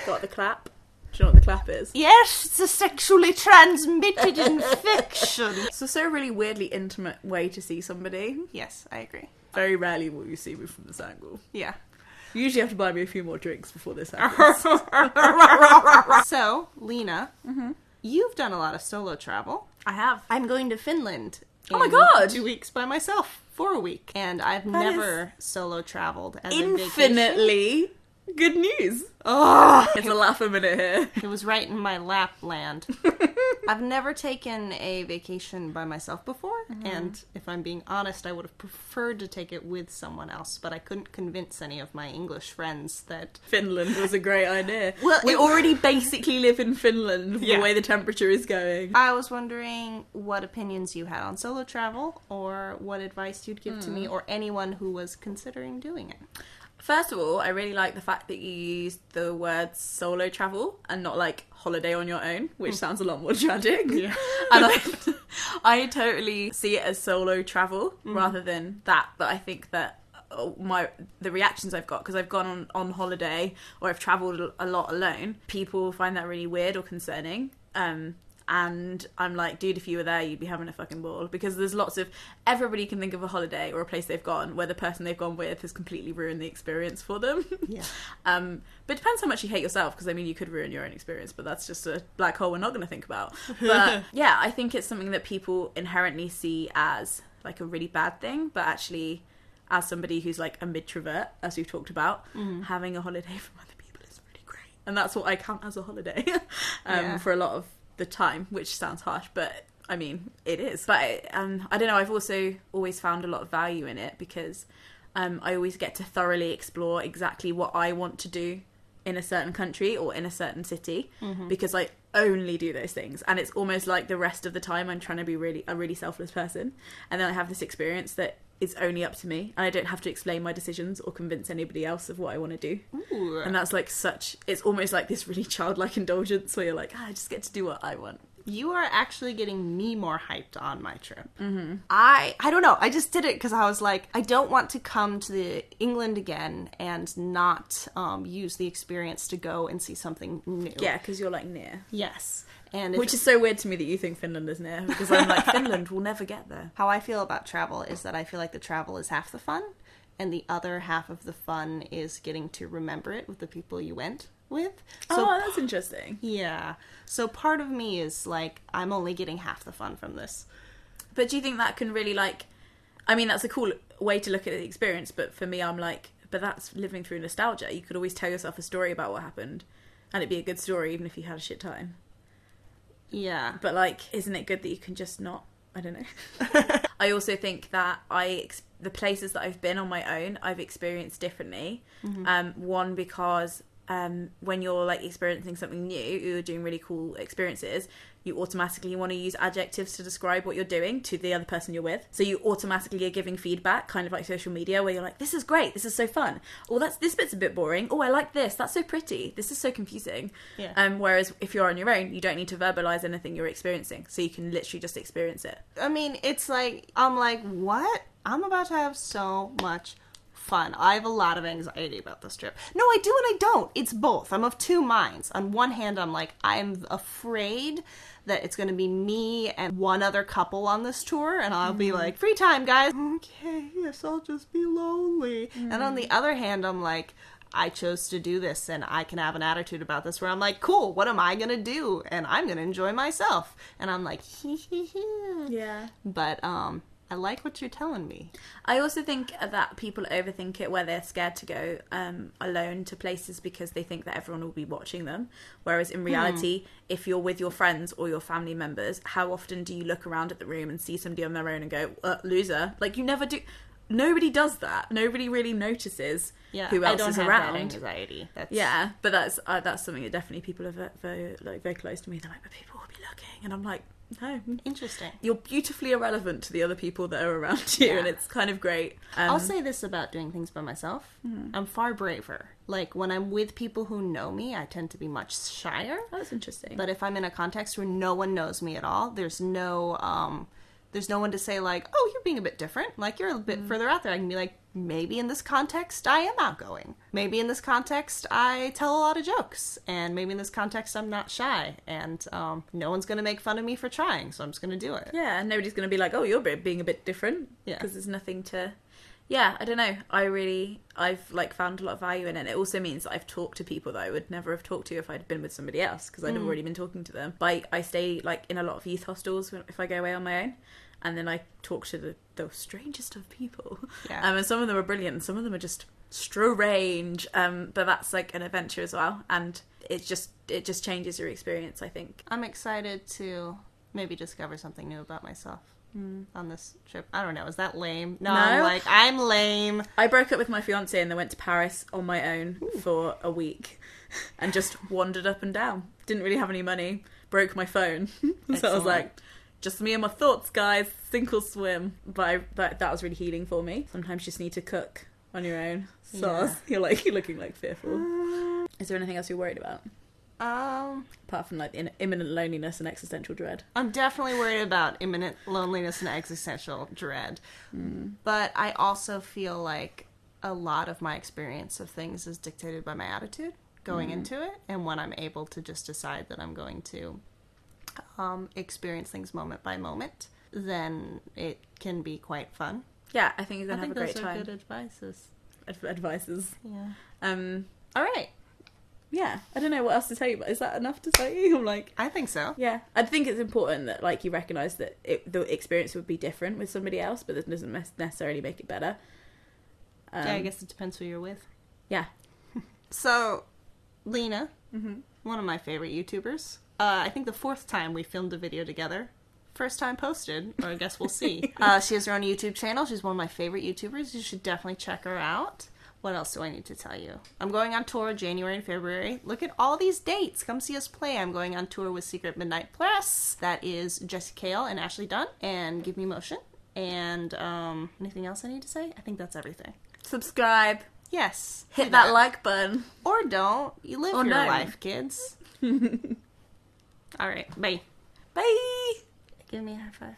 Got the clap. Do you know what the clap is? Yes, it's a sexually transmitted infection. It's also a really weirdly intimate way to see somebody. Yes, I agree. Very rarely will you see me from this angle. Yeah. You usually have to buy me a few more drinks before this happens. So, Lena, you've done a lot of solo travel. I have. I'm going to Finland. Oh my god! 2 weeks by myself for a week. And I've never solo traveled as a vacation. Infinitely good news. Oh, It's a laugh a minute here. it was right in my lap land. I've never taken a vacation by myself before, and if I'm being honest, I would have preferred to take it with someone else, but I couldn't convince any of my English friends that... Finland was a great idea. Well, we already basically live in Finland, Yeah. the way the temperature is going. I was wondering what opinions you had on solo travel, or what advice you'd give to me, or anyone who was considering doing it. First of all, I really like the fact that you used the word solo travel and not like holiday on your own, which sounds a lot more tragic. Yeah. And I totally see it as solo travel rather than that. But I think that the reactions I've got, because I've gone on holiday or I've travelled a lot alone, people find that really weird or concerning. And I'm like, dude, if you were there, you'd be having a fucking ball. Because there's lots of... Everybody can think of a holiday or a place they've gone where the person they've gone with has completely ruined the experience for them. Yeah. But it depends how much you hate yourself, because, I mean, you could ruin your own experience, but that's just a black hole we're not going to think about. But, yeah, I think it's something that people inherently see as, like, a really bad thing, but actually, as somebody who's, like, a mid-travert, as we've talked about, having a holiday from other people is really great. And that's what I count as a holiday for a lot of the time, which sounds harsh, but I mean it is. But I don't know, I've also always found a lot of value in it, because I always get to thoroughly explore exactly what I want to do in a certain country or in a certain city, because I only do those things, and it's almost like the rest of the time I'm trying to be a really selfless person, and then I have this experience that is only up to me, and I don't have to explain my decisions or convince anybody else of what I want to do. Ooh. And that's like it's almost like this really childlike indulgence where you're like, I just get to do what I want. You are actually getting me more hyped on my trip. I don't know. I just did it because I was like, I don't want to come to England again and not use the experience to go and see something new. Yeah, because you're like near. Yes. Which is so weird to me that you think Finland is near, because I'm like, Finland will never get there. How I feel about travel is that I feel like the travel is half the fun, and the other half of the fun is getting to remember it with the people you went with. So, that's interesting. Yeah. So part of me is like, I'm only getting half the fun from this. But do you think that can really, like... I mean, that's a cool way to look at the experience, but for me, I'm like, but that's living through nostalgia. You could always tell yourself a story about what happened, and it'd be a good story even if you had a shit time. Yeah. But, like, isn't it good that you can just not... I don't know. I also think that the places that I've been on my own, I've experienced differently. One, because when you're, like, experiencing something new, you're doing really cool experiences, you automatically want to use adjectives to describe what you're doing to the other person you're with. So you automatically are giving feedback, kind of like social media, where you're like, this is great, this is so fun. Oh, this bit's a bit boring. Oh, I like this. That's so pretty. This is so confusing. Yeah. Whereas if you're on your own, you don't need to verbalize anything you're experiencing. So you can literally just experience it. I mean, it's like, I'm like, what? I'm about to have so much fun. I have a lot of anxiety about this trip. No, I do and I don't. It's both. I'm of two minds. On one hand, I'm like, I'm afraid that it's going to be me and one other couple on this tour, and I'll be like, free time, guys. Okay, yes, I'll just be lonely. And on the other hand, I'm like, I chose to do this, and I can have an attitude about this where I'm like, cool, what am I going to do? And I'm going to enjoy myself. And I'm like, Yeah. But, I like what you're telling me. I also think that people overthink it, where they're scared to go alone to places because they think that everyone will be watching them. Whereas in reality, if you're with your friends or your family members, how often do you look around at the room and see somebody on their own and go, loser? Like, you never do. Nobody does that. Nobody really notices who else is around. That anxiety. Yeah, but that's something that definitely people are very close to me. They're like, but people will be looking, and I'm like, no. Interesting. You're beautifully irrelevant to the other people that are around you, and it's kind of great. I'll say this about doing things by myself. I'm far braver. Like, when I'm with people who know me, I tend to be much shyer. That's interesting. But if I'm in a context where no one knows me at all, there's no There's no one to say, like, oh, you're being a bit different. Like, you're a bit further out there. I can be like, maybe in this context, I am outgoing. Maybe in this context, I tell a lot of jokes. And maybe in this context, I'm not shy. And no one's going to make fun of me for trying, so I'm just going to do it. Yeah, and nobody's going to be like, oh, you're being a bit different. Yeah. Because there's nothing to... Yeah, I don't know. I've like found a lot of value in it. And it also means that I've talked to people that I would never have talked to if I'd been with somebody else, because I'd already been talking to them. But I stay like in a lot of youth hostels if I go away on my own, and then I talk to the strangest of people. Yeah. And some of them are brilliant, and some of them are just strange. But that's like an adventure as well, and it just changes your experience, I think. I'm excited to maybe discover something new about myself. On this trip. I don't know. Is that lame? No, I'm lame. I broke up with my fiance and then went to Paris on my own for a week and just wandered up and down. Didn't really have any money. Broke my phone. So I was like, just me and my thoughts, guys. Sink or swim. But that was really healing for me. Sometimes you just need to cook on your own. So you're looking like fearful. Is there anything else you're worried about? Apart from like the imminent loneliness and existential dread. I'm definitely worried about imminent loneliness and existential dread. But I also feel like a lot of my experience of things is dictated by my attitude going into it. And when I'm able to just decide that I'm going to experience things moment by moment, then it can be quite fun. Yeah, I think you're going to have a great time. I think those are good advices. Yeah. All right. Yeah, I don't know what else to tell you, but is that enough to tell you? I'm like, I think so. Yeah, I think it's important that like you recognise that the experience would be different with somebody else, but that doesn't necessarily make it better. Yeah, I guess it depends who you're with. Yeah. So, Lena, one of my favorite YouTubers. I think the 4th time we filmed a video together. First time posted, or I guess we'll see. She has her own YouTube channel. She's one of my favorite YouTubers. You should definitely check her out. What else do I need to tell you? I'm going on tour January and February. Look at all these dates. Come see us play. I'm going on tour with Secret Midnight Press. That is Jesse Kale and Ashley Dunn and Give Me Motion. And anything else I need to say? I think that's everything. Subscribe. Yes. Hit that like button. Or don't. You live your life, kids. All right. Bye. Bye. Give me a high five.